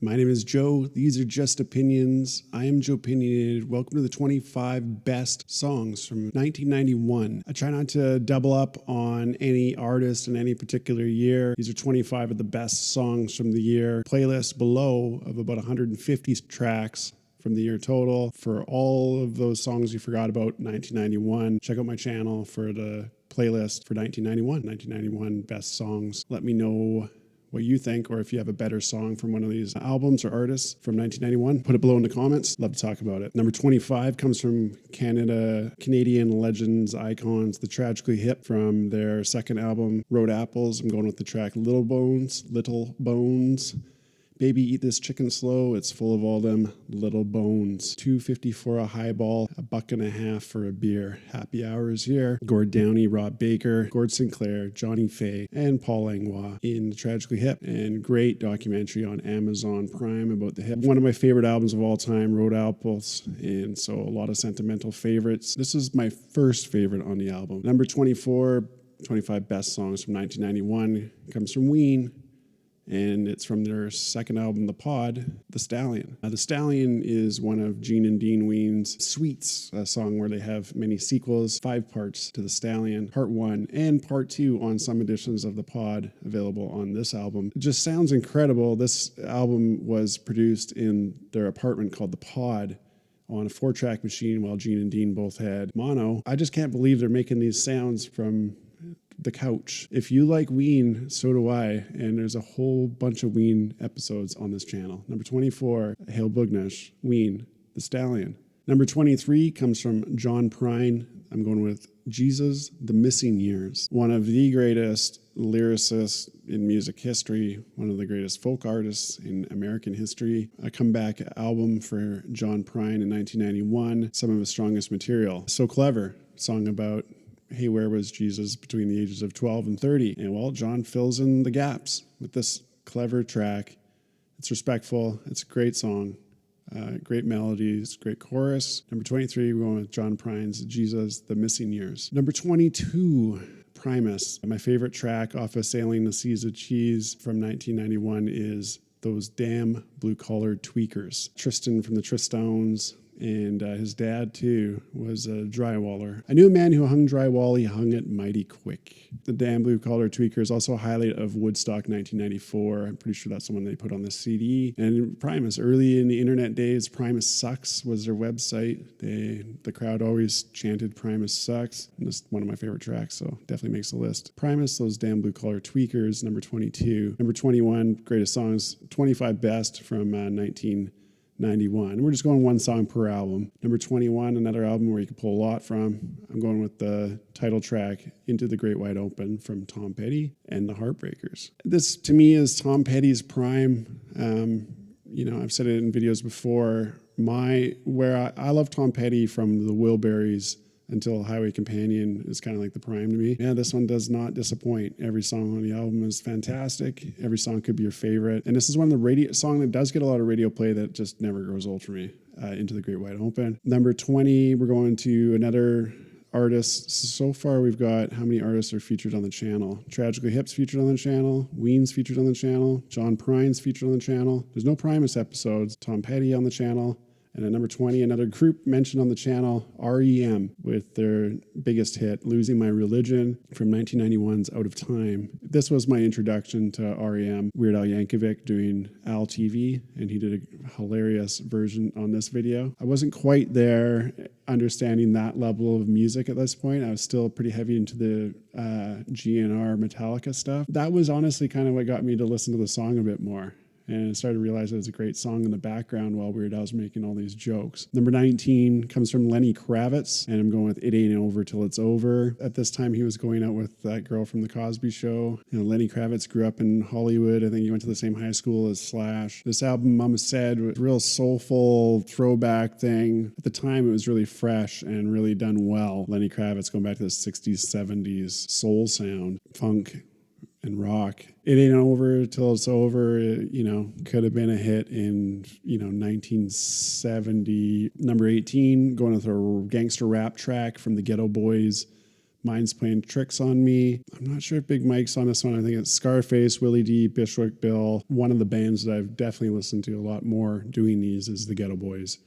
My name is Joe. These are just opinions. I am Joepinionated. Welcome to the 25 best songs from 1991. I try not to double up on any artist in any particular year. These are 25 of the best songs from the year. Playlist below of about 150 tracks from the year total. For all of those songs you forgot about 1991, check out my channel for the playlist for 1991 best songs. Let me know what you think, or if you have a better song from one of these albums or artists from 1991, put it below in the comments. Love to talk about it. Number 25 comes from Canadian legends, icons, the Tragically Hip, from their second album, Road Apples. I'm going with the track Little Bones. Baby, eat this chicken slow. It's full of all them little bones. $2.50 for a highball, $1.50 for a beer. Happy hour is here. Gord Downie, Rob Baker, Gord Sinclair, Johnny Faye, and Paul Langlois in the Tragically Hip. And great documentary on Amazon Prime about the hip. One of my favorite albums of all time, Road Apples, and so a lot of sentimental favorites. This is my first favorite on the album. Number 24, 25 best songs from 1991, comes from Ween. And it's from their second album, The Pod, The Stallion. The Stallion is one of Gene and Dean Ween's Sweets, a song where they have many sequels, 5 parts to The Stallion, part 1 and part 2 on some editions of The Pod available on this album. It just sounds incredible. This album was produced in their apartment called The Pod on a 4-track machine while Gene and Dean both had mono. I just can't believe they're making these sounds from the couch. If you like Ween, so do I, and there's a whole bunch of Ween episodes on this channel. Number 24, Hail Bugnash, Ween, The Stallion. Number 23 comes from John Prine. I'm going with Jesus, The Missing Years. One of the greatest lyricists in music history, one of the greatest folk artists in American history. A comeback album for John Prine in 1991, some of his strongest material. So Clever, song about hey, where was Jesus between the ages of 12 and 30? And well, John fills in the gaps with this clever track. It's respectful. It's a great song. Great melodies, great chorus. Number 23, we're going with John Prine's Jesus, The Missing Years. Number 22, Primus. My favorite track off of Sailing the Seas of Cheese from 1991 is Those Damn Blue-Collared Tweakers. Tristan from the Tristones, and his dad, too, was a drywaller. I knew a man who hung drywall. He hung it mighty quick. The Damn Blue Collar Tweakers, also a highlight of Woodstock 1994. I'm pretty sure that's the one they put on the CD. And Primus, early in the internet days, Primus Sucks was their website. The crowd always chanted Primus Sucks. And this is one of my favorite tracks, so definitely makes the list. Primus, Those Damn Blue Collar Tweakers, number 22. Number 21, greatest songs, 25 best from 1991. We're just going one song per album. Number 21, another album where you can pull a lot from. I'm going with the title track, Into the Great Wide Open, from Tom Petty and The Heartbreakers. This, to me, is Tom Petty's prime. I've said it in videos before. I love Tom Petty from the Wilburys until Highway Companion is kind of like the prime to me. Yeah, this one does not disappoint. Every song on the album is fantastic. Every song could be your favorite. And this is one of the song that does get a lot of radio play that just never grows old for me. Into the Great Wide Open. Number 20, we're going to another artist. So far, we've got how many artists are featured on the channel? Tragically Hip's featured on the channel. Ween's featured on the channel. John Prine's featured on the channel. There's no Primus episodes. Tom Petty on the channel. And at number 20, another group mentioned on the channel, REM, with their biggest hit, Losing My Religion, from 1991's Out of Time. This was my introduction to REM. Weird Al Yankovic doing Al TV, and he did a hilarious version on this video. I wasn't quite there understanding that level of music at this point. I was still pretty heavy into the GNR Metallica stuff. That was honestly kind of what got me to listen to the song a bit more. And I started to realize it was a great song in the background while Weird Al's making all these jokes. Number 19 comes from Lenny Kravitz, and I'm going with It Ain't Over Till It's Over. At this time, he was going out with that girl from The Cosby Show. Lenny Kravitz grew up in Hollywood. I think he went to the same high school as Slash. This album, Mama Said, was a real soulful throwback thing. At the time, it was really fresh and really done well. Lenny Kravitz going back to the 60s, 70s soul sound, funk, and rock. It Ain't Over Till It's Over, could have been a hit in, 1970. Number 18, going with a gangster rap track from the Geto Boys, Mind's Playing Tricks on Me. I'm not sure if Big Mike's on this one. I think it's Scarface, Willie D, Bishwick Bill. One of the bands that I've definitely listened to a lot more doing these is the Geto Boys.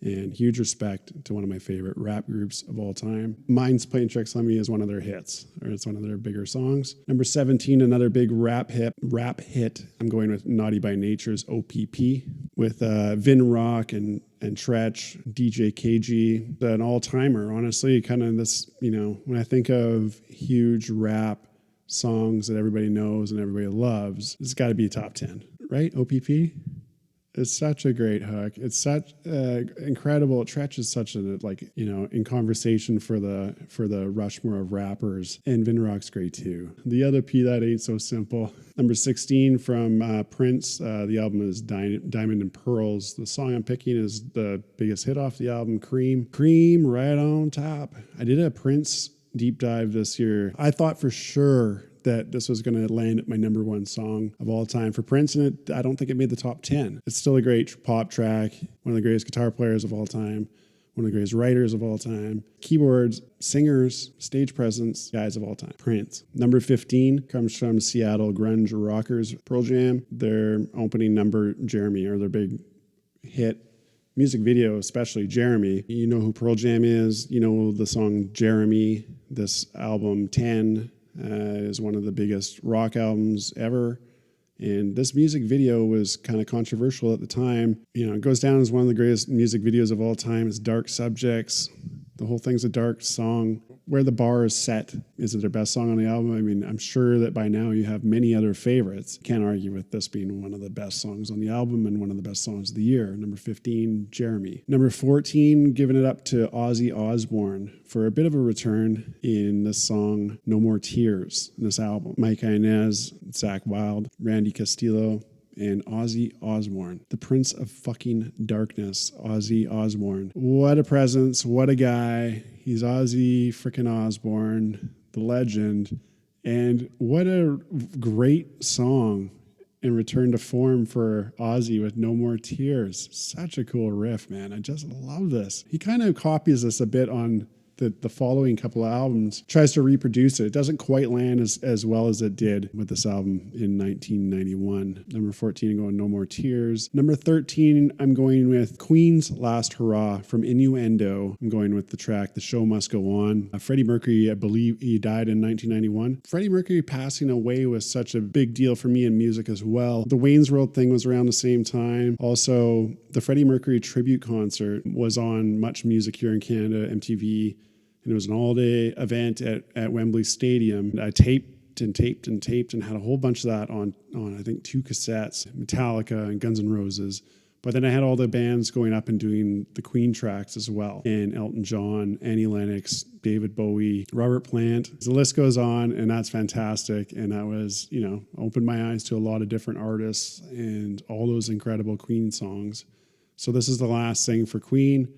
And huge respect to one of my favorite rap groups of all time. Mind's Playing Tricks on Me is one of their hits, or it's one of their bigger songs. Number 17, another big rap hit. I'm going with Naughty by Nature's OPP with Vin Rock and Tretch, DJ KG, an all-timer. Honestly, kind of this, when I think of huge rap songs that everybody knows and everybody loves, it's got to be top 10, right? OPP? It's such a great hook. It's such incredible. Tretch is such a in conversation for the Rushmore of rappers, and Vin Rock's great too. The other P that ain't so simple. Number 16 from Prince. The album is Diamond and Pearls. The song I'm picking is the biggest hit off the album, Cream. Cream right on top. I did a Prince deep dive this year. I thought for sure that this was going to land at my number one song of all time for Prince, and I don't think it made the top 10. It's still a great pop track, one of the greatest guitar players of all time, one of the greatest writers of all time, keyboards, singers, stage presence, guys of all time. Prince. Number 15 comes from Seattle grunge rockers Pearl Jam. Their opening number, Jeremy, or their big hit music video, especially Jeremy. You know who Pearl Jam is. You know the song Jeremy. This album 10 is one of the biggest rock albums ever. And this music video was kind of controversial at the time. It goes down as one of the greatest music videos of all time. It's Dark Subjects. The whole thing's a dark song. Where the bar is set, is it their best song on the album? I mean, I'm sure that by now you have many other favorites. Can't argue with this being one of the best songs on the album and one of the best songs of the year. Number 15, Jeremy. Number 14, giving it up to Ozzy Osbourne for a bit of a return in the song No More Tears in this album. Mike Inez, Zach Wilde, Randy Castillo, and Ozzy Osbourne, the Prince of fucking Darkness, Ozzy Osbourne. What a presence, what a guy. He's Ozzy freaking Osbourne, the legend. And what a great song in return to form for Ozzy with No More Tears. Such a cool riff, man. I just love this. He kind of copies this a bit on the following couple of albums, tries to reproduce it. It doesn't quite land as well as it did with this album in 1991. Number 14, I'm going No More Tears. Number 13, I'm going with Queen's Last Hurrah from Innuendo. I'm going with the track The Show Must Go On. Freddie Mercury, I believe he died in 1991. Freddie Mercury passing away was such a big deal for me in music as well. The Wayne's World thing was around the same time. Also, the Freddie Mercury tribute concert was on Much Music here in Canada, MTV. And it was an all-day event at Wembley Stadium. I taped and had a whole bunch of that on I think 2 cassettes, Metallica and Guns N' Roses. But then I had all the bands going up and doing the Queen tracks as well. And Elton John, Annie Lennox, David Bowie, Robert Plant. The list goes on, and that's fantastic. And that was, opened my eyes to a lot of different artists and all those incredible Queen songs. So this is the last thing for Queen.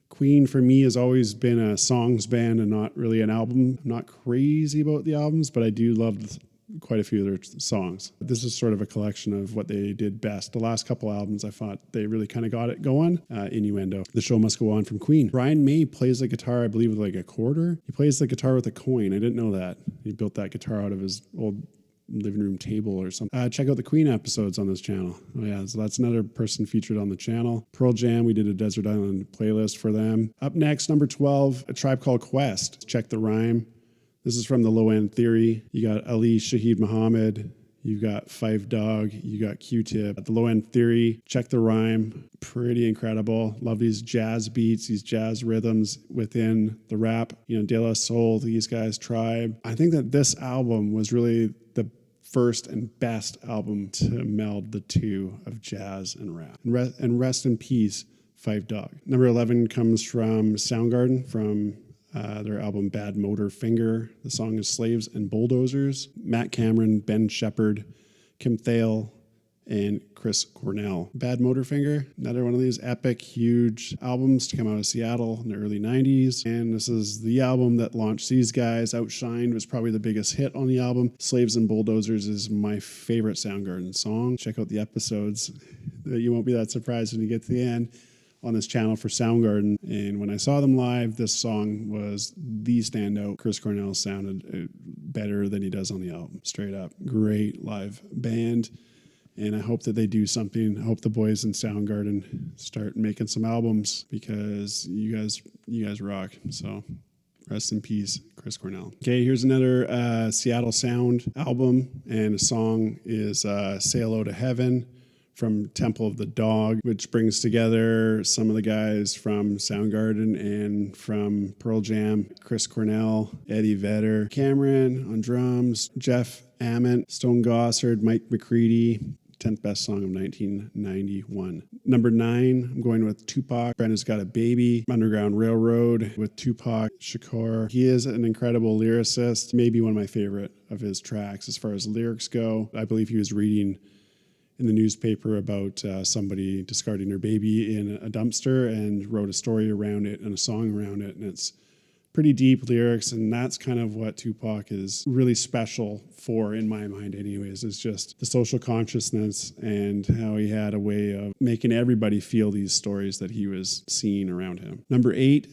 Queen for me has always been a songs band and not really an album. I'm not crazy about the albums, but I do love quite a few of their songs. This is sort of a collection of what they did best. The last couple albums, I thought they really kind of got it going. Innuendo, The Show Must Go On from Queen. Brian May plays the guitar, I believe, with like a quarter. He plays the guitar with a coin. I didn't know that. He built that guitar out of his old living room table or something. Check out the Queen episodes on this channel. Oh yeah, so that's another person featured on the channel. Pearl Jam, we did a Desert Island playlist for them. Up next, number 12, A Tribe Called Quest. Check the Rhyme. This is from the Low End Theory. You got Ali Shaheed Muhammad. You've got Five Dog. You got Q-Tip. The Low End Theory. Check the Rhyme. Pretty incredible. Love these jazz beats, these jazz rhythms within the rap. De La Soul, these guys, Tribe. I think that this album was really the first and best album to meld the two of jazz and rap. And rest in peace, Five Dog. Number 11 comes from Soundgarden from their album Bad Motor Finger. The song is Slaves and Bulldozers. Matt Cameron, Ben Shepherd, Kim Thale, and Chris Cornell. Bad Motor Finger, another one of these epic, huge albums to come out of Seattle in the early 90s. And this is the album that launched these guys. Outshined was probably the biggest hit on the album. Slaves and Bulldozers is my favorite Soundgarden song. Check out the episodes. You won't be that surprised when you get to the end. on this channel for Soundgarden. And when I saw them live, this song was the standout. Chris Cornell sounded better than he does on the album, straight up. Great live band. And I hope that they do something. I hope the boys in Soundgarden start making some albums, because you guys rock. So rest in peace, Chris Cornell. Okay, here's another Seattle Sound album, and the song is Say Hello to Heaven from Temple of the Dog, which brings together some of the guys from Soundgarden and from Pearl Jam: Chris Cornell, Eddie Vedder, Cameron on drums, Jeff Ament, Stone Gossard, Mike McCready. 10th best song of 1991. Number 9, I'm going with Tupac. Brenda's Got a Baby. Underground Railroad with Tupac Shakur. He is an incredible lyricist, maybe one of my favorite of his tracks as far as lyrics go. I believe he was reading in the newspaper about somebody discarding their baby in a dumpster and wrote a story around it and a song around it, and it's pretty deep lyrics, and that's kind of what Tupac is really special for, in my mind anyways, is just the social consciousness and how he had a way of making everybody feel these stories that he was seeing around him. Number 8,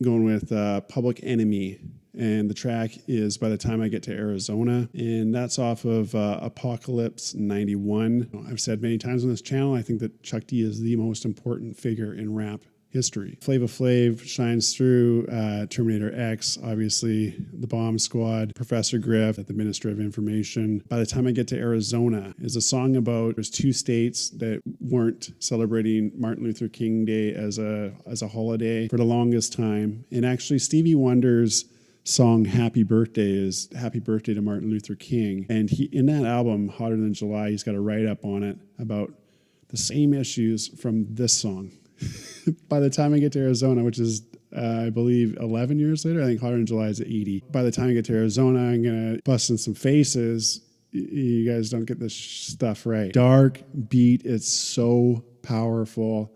going with Public Enemy, and the track is By the Time I Get to Arizona, and that's off of Apocalypse 91. I've said many times on this channel, I think that Chuck D is the most important figure in rap history. Flava Flav shines through, Terminator X, obviously, The Bomb Squad, Professor Griff, the Minister of Information. By the Time I Get to Arizona is a song about there's 2 states that weren't celebrating Martin Luther King Day as a holiday for the longest time. And actually, Stevie Wonder's song Happy Birthday is Happy Birthday to Martin Luther King. And he, in that album, Hotter Than July, he's got a write-up on it about the same issues from this song. By the Time I Get to Arizona, which is, I believe, 11 years later. I think Hotter Than July is 80. By the time I get to Arizona, I'm going to bust in some faces. You guys don't get this stuff right. Dark beat. It's so powerful.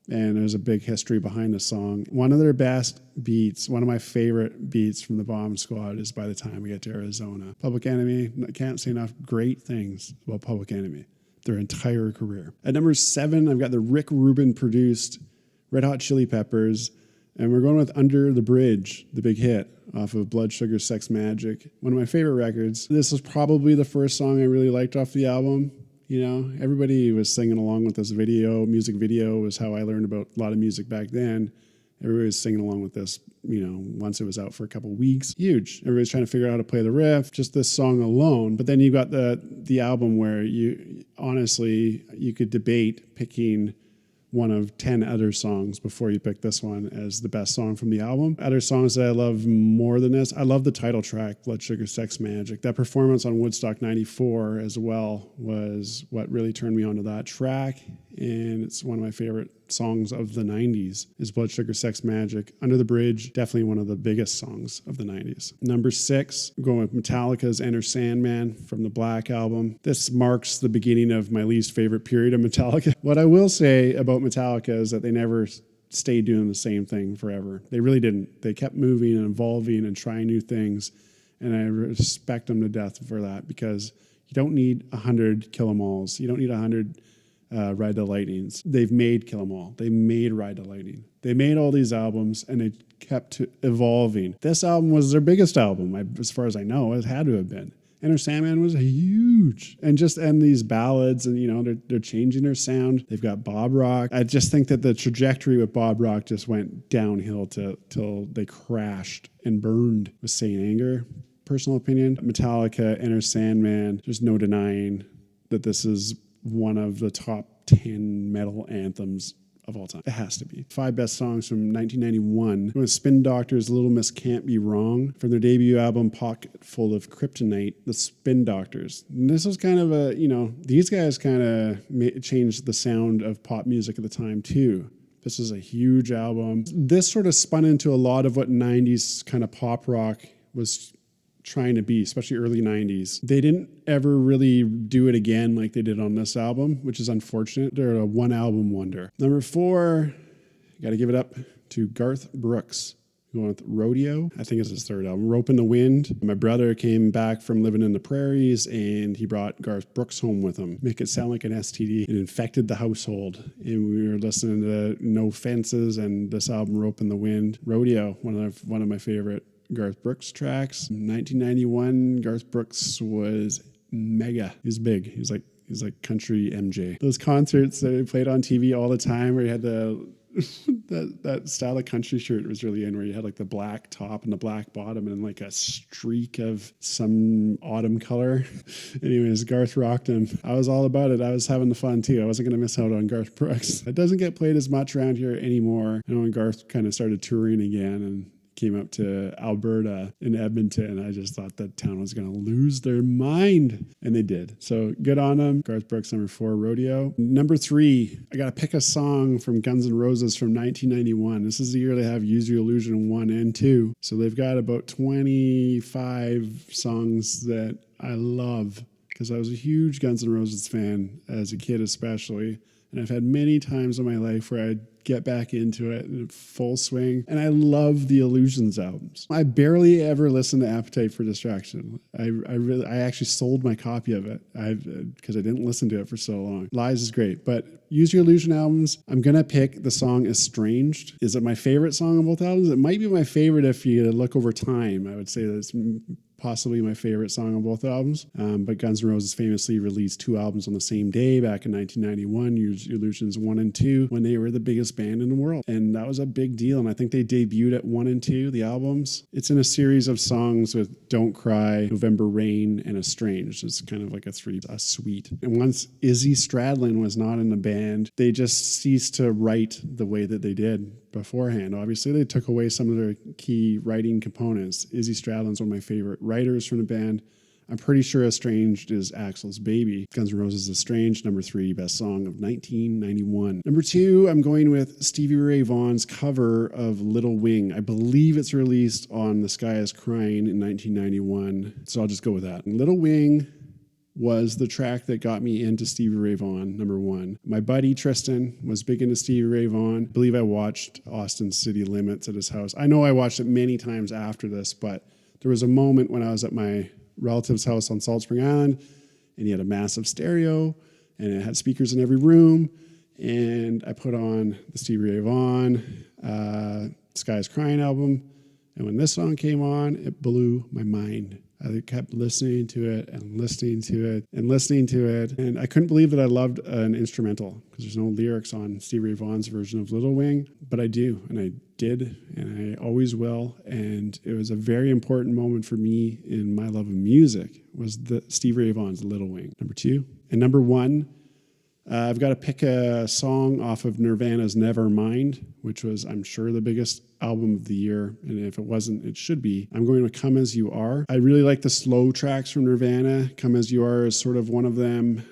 And there's a big history behind the song. One of their best beats, one of my favorite beats from the Bomb Squad is By the Time We Get to Arizona. Public Enemy, I can't say enough great things about Public Enemy, their entire career. At number 7, I've got the Rick Rubin produced Red Hot Chili Peppers, and we're going with Under the Bridge, the big hit off of Blood Sugar Sex Magik. One of my favorite records. This was probably the first song I really liked off the album. You know, everybody was singing along with this video. Music video was how I learned about a lot of music back then. Everybody was singing along with this, you know, once it was out for a couple of weeks. Huge. Everybody's trying to figure out how to play the riff, just this song alone. But then you got the album where you could debate picking one of 10 other songs before you pick this one as the best song from the album. Other songs that I love more than this, I love the title track, Blood Sugar Sex Magik. That performance on Woodstock 94 as well was what really turned me onto that track. And it's one of my favorite songs of the 90s is Blood Sugar Sex Magik. Under the Bridge, definitely one of the biggest songs of the 90s. Number 6, I'm going with Metallica's Enter Sandman from the Black Album. This marks the beginning of my least favorite period of Metallica. What I will say about Metallica is that they never stayed doing the same thing forever. They really didn't. They kept moving and evolving and trying new things, and I respect them to death for that, because you don't need 100 Kill 'Em Alls. You don't need 100 Ride the Lightnings. They've made Kill 'Em All. They made Ride the Lightning. They made all these albums, and they kept evolving. This album was their biggest album, as far as I know. It had to have been. Enter Sandman was huge. And these ballads, and, you know, they're changing their sound. They've got Bob Rock. I just think that the trajectory with Bob Rock just went downhill till they crashed and burned with Saint Anger. Personal opinion, Metallica, Enter Sandman, there's no denying that this is one of the top 10 metal anthems of all time. It has to be. 5 best songs from 1991. With Spin Doctors' Little Miss Can't Be Wrong. From their debut album, Pocket Full of Kryptonite, the Spin Doctors. And this was kind of a, you know, these guys kind of changed the sound of pop music at the time too. This was a huge album. This sort of spun into a lot of what 90s kind of pop rock was trying to be, especially early 90s. They didn't ever really do it again like they did on this album, which is unfortunate. They're a one album wonder. Number 4, got to give it up to Garth Brooks, going with Rodeo. I think it's his third album. Rope in the Wind. My brother came back from living in the prairies and he brought Garth Brooks home with him. Make it sound like an STD. It infected the household. And we were listening to No Fences and this album, Rope in the Wind. Rodeo, one of my favorite Garth Brooks tracks. In 1991, Garth Brooks was mega. He's big. He's like country MJ. Those concerts that he played on TV all the time where he had that style of country shirt was really in, where you had like the black top and the black bottom and like a streak of some autumn color. Anyways, Garth rocked him. I was all about it. I was having the fun too. I wasn't going to miss out on Garth Brooks. It doesn't get played as much around here anymore. I know when Garth kind of started touring again and came up to Alberta in Edmonton, I just thought that town was going to lose their mind. And they did. So good on them. Garth Brooks, number 4, Rodeo. Number 3, I got to pick a song from Guns N' Roses from 1991. This is the year they have Use Your Illusion 1 and 2. So they've got about 25 songs that I love because I was a huge Guns N' Roses fan as a kid especially. And I've had many times in my life where I'd get back into it in full swing. And I love the Illusions albums. I barely ever listen to Appetite for Distraction. I actually sold my copy of it because I didn't listen to it for so long. Lies is great, but Use Your Illusion albums, I'm going to pick the song Estranged. Is it my favorite song on both albums? It might be my favorite if you look over time. I would say that's possibly my favorite song on both albums. But Guns N' Roses famously released 2 albums on the same day back in 1991, Use Your Illusions 1 and 2, when they were the biggest band in the world. And that was a big deal. And I think they debuted at 1 and 2, the albums. It's in a series of songs with Don't Cry, November Rain, and Estranged. It's kind of like a suite. And once Izzy Stradlin was not in the band, they just ceased to write the way that they did beforehand. Obviously, they took away some of their key writing components. Izzy Stradlin's one of my favorite writers from the band. I'm pretty sure Estranged is Axl's baby. Guns N' Roses' Estranged, number 3, best song of 1991. Number 2, I'm going with Stevie Ray Vaughan's cover of Little Wing. I believe it's released on The Sky Is Crying in 1991, so I'll just go with that. Little Wing was the track that got me into Stevie Ray Vaughan, number 1. My buddy Tristan was big into Stevie Ray Vaughan. I believe I watched Austin City Limits at his house. I know I watched it many times after this, but there was a moment when I was at my relative's house on Salt Spring Island, and he had a massive stereo, and it had speakers in every room, and I put on the Stevie Ray Vaughan Sky Is Crying album, and when this song came on, it blew my mind. I kept listening to it and listening to it and listening to it. And I couldn't believe that I loved an instrumental because there's no lyrics on Stevie Ray Vaughan's version of Little Wing. But I do, and I did, and I always will. And it was a very important moment for me in my love of music was the Stevie Ray Vaughan's Little Wing, number 2. And number 1, I've got to pick a song off of Nirvana's Nevermind, which was, I'm sure, the biggest album of the year. And if it wasn't, it should be. I'm going with Come As You Are. I really like the slow tracks from Nirvana. Come As You Are is sort of one of them.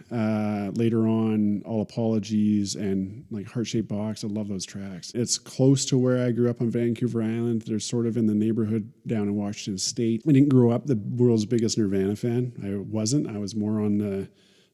Later on, All Apologies and like Heart-Shaped Box. I love those tracks. It's close to where I grew up on Vancouver Island. They're sort of in the neighborhood down in Washington State. I didn't grow up the world's biggest Nirvana fan. I wasn't. I was more on the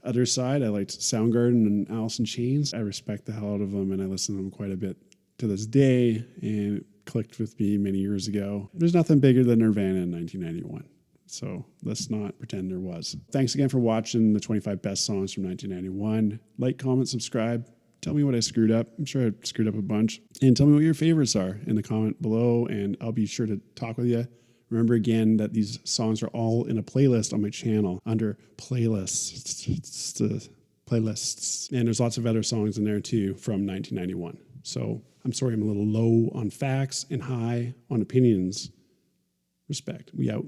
other side. I liked Soundgarden and Alice in Chains. I respect the hell out of them, and I listen to them quite a bit to this day, and it clicked with me many years ago. There's nothing bigger than Nirvana in 1991, so let's not pretend there was. Thanks again for watching the 25 best songs from 1991. Like, comment, subscribe. Tell me what I screwed up. I'm sure I screwed up a bunch. And tell me what your favorites are in the comment below, and I'll be sure to talk with you. Remember again that these songs are all in a playlist on my channel under playlists. And there's lots of other songs in there too from 1991. So I'm sorry I'm a little low on facts and high on opinions. Respect. We out.